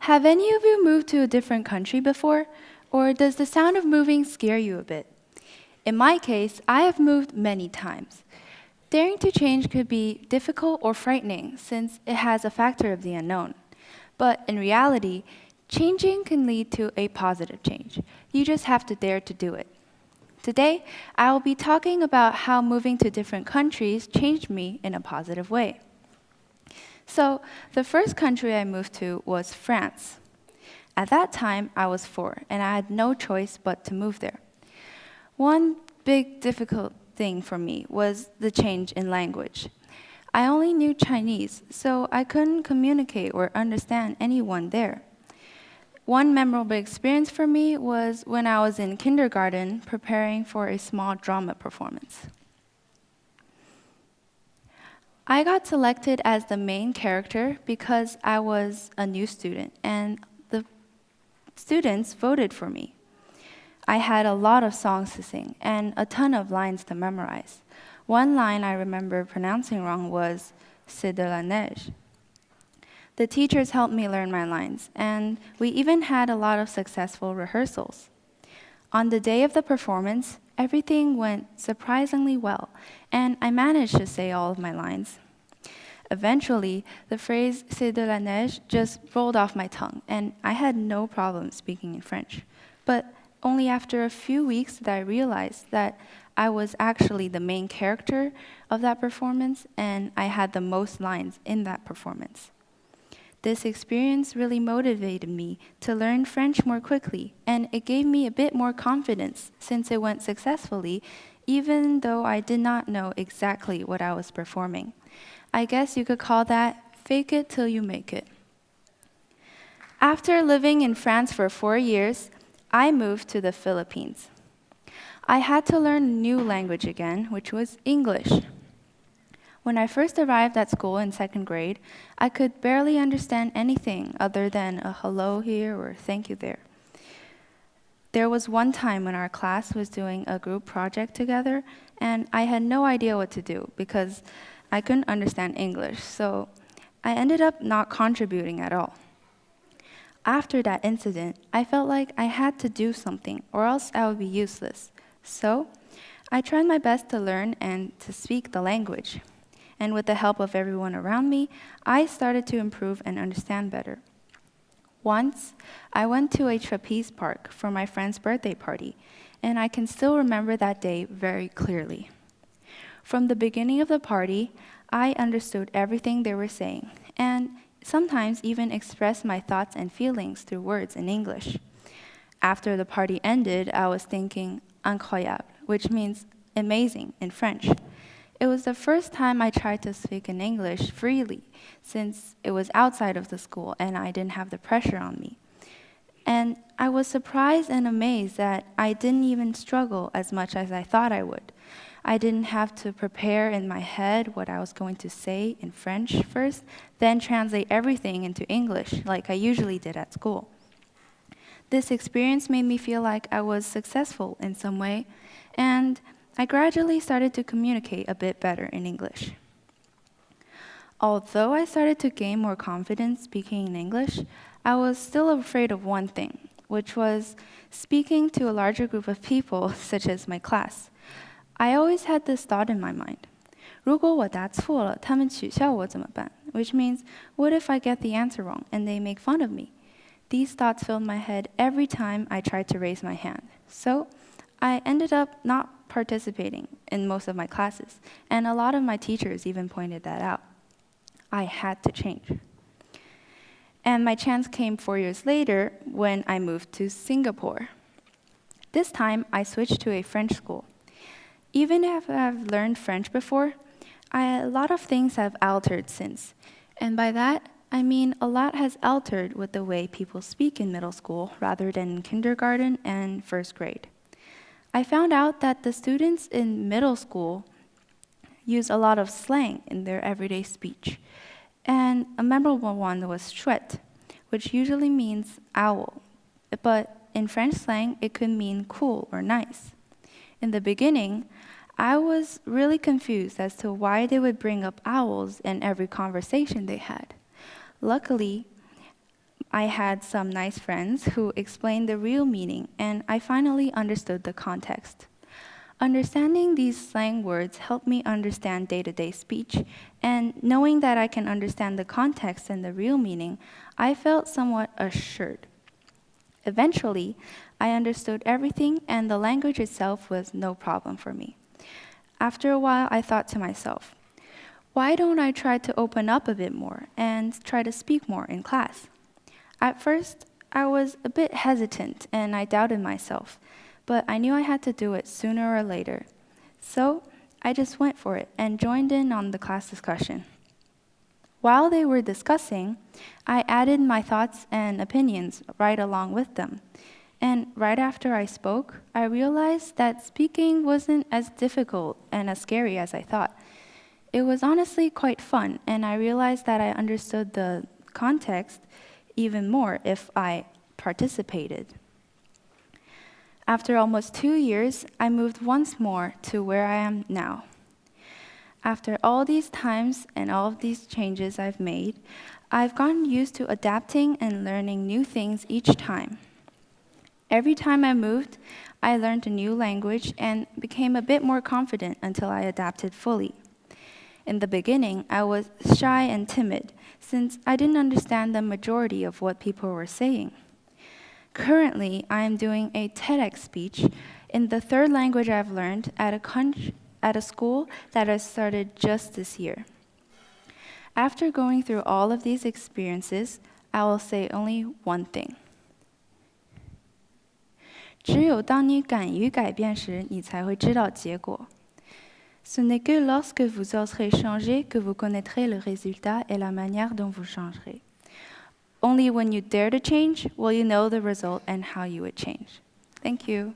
Have any of you moved to a different country before? Or does the sound of moving scare you a bit? In my case, I have moved many times. Daring to change could be difficult or frightening since it has a factor of the unknown. But in reality, changing can lead to a positive change. You just have to dare to do it. Today, I will be talking about how moving to different countries changed me in a positive way. So, the first country I moved to was France. At that time, I was 4, and I had no choice but to move there. One big difficult thing for me was the change in language. I only knew Chinese, so I couldn't communicate or understand anyone there. One memorable experience for me was when I was in kindergarten preparing for a small drama performance. I got selected as the main character because I was a new student, and the students voted for me. I had a lot of songs to sing and a ton of lines to memorize. One line I remember pronouncing wrong was "C'est de la neige." The teachers helped me learn my lines, and we even had a lot of successful rehearsals. On the day of the performance, everything went surprisingly well, and I managed to say all of my lines. Eventually, the phrase "C'est de la neige" just rolled off my tongue, and I had no problem speaking in French. But only after a few weeks did I realize that I was actually the main character of that performance, and I had the most lines in that performance. This experience really motivated me to learn French more quickly, and it gave me a bit more confidence since it went successfully, even though I did not know exactly what I was performing. I guess you could call that fake it till you make it. After living in France for 4 years, I moved to the Philippines. I had to learn a new language again, which was English. When I first arrived at school in 2nd grade, I could barely understand anything other than a hello here or thank you there. There was one time when our class was doing a group project together, and I had no idea what to do because I couldn't understand English, so I ended up not contributing at all. After that incident, I felt like I had to do something or else I would be useless. So I tried my best to learn and to speak the language. And with the help of everyone around me, I started to improve and understand better. Once, I went to a trapeze park for my friend's birthday party, and I can still remember that day very clearly. From the beginning of the party, I understood everything they were saying, and sometimes even expressed my thoughts and feelings through words in English. After the party ended, I was thinking incroyable, which means amazing in French. It was the first time I tried to speak in English freely, since it was outside of the school and I didn't have the pressure on me. And I was surprised and amazed that I didn't even struggle as much as I thought I would. I didn't have to prepare in my head what I was going to say in French first, then translate everything into English like I usually did at school. This experience made me feel like I was successful in some way, and I gradually started to communicate a bit better in English. Although I started to gain more confidence speaking in English, I was still afraid of one thing, which was speaking to a larger group of people, such as my class. I always had this thought in my mind. 如果我答错了，他们取笑我怎么办? Which means, what if I get the answer wrong and they make fun of me? These thoughts filled my head every time I tried to raise my hand. So I ended up not participating in most of my classes, and a lot of my teachers even pointed that out. I had to change. And my chance came 4 years later when I moved to Singapore. This time, I switched to a French school. Even if I've learned French before, a lot of things have altered since. And by that, I mean a lot has altered with the way people speak in middle school rather than in kindergarten and 1st grade. I found out that the students in middle school use a lot of slang in their everyday speech. And a memorable one was chouette, which usually means owl. But in French slang, it could mean cool or nice. In the beginning, I was really confused as to why they would bring up owls in every conversation they had. Luckily, I had some nice friends who explained the real meaning, and I finally understood the context. Understanding these slang words helped me understand day-to-day speech, and knowing that I can understand the context and the real meaning, I felt somewhat assured. Eventually, I understood everything, and the language itself was no problem for me. After a while, I thought to myself, why don't I try to open up a bit more and try to speak more in class? At first, I was a bit hesitant and I doubted myself, but I knew I had to do it sooner or later. So I just went for it and joined in on the class discussion. While they were discussing, I added my thoughts and opinions right along with them. And right after I spoke, I realized that speaking wasn't as difficult and as scary as I thought. It was honestly quite fun, and I realized that I understood the context even more if I participated. After almost 2 years, I moved once more to where I am now. After all these times and all of these changes I've made, I've gotten used to adapting and learning new things each time. Every time I moved, I learned a new language and became a bit more confident until I adapted fully. In the beginning, I was shy and timid since I didn't understand the majority of what people were saying. Currently, I am doing a TEDx speech in the third language I've learned at a school that I started just this year. After going through all of these experiences, I will say only one thing. 只有当你敢于改变时，你才会知道结果。Ce n'est que lorsque vous oserez changer que vous connaîtrez le résultat et la manière dont vous changerez. Only when you dare to change will you know the result and how you would change. Thank you.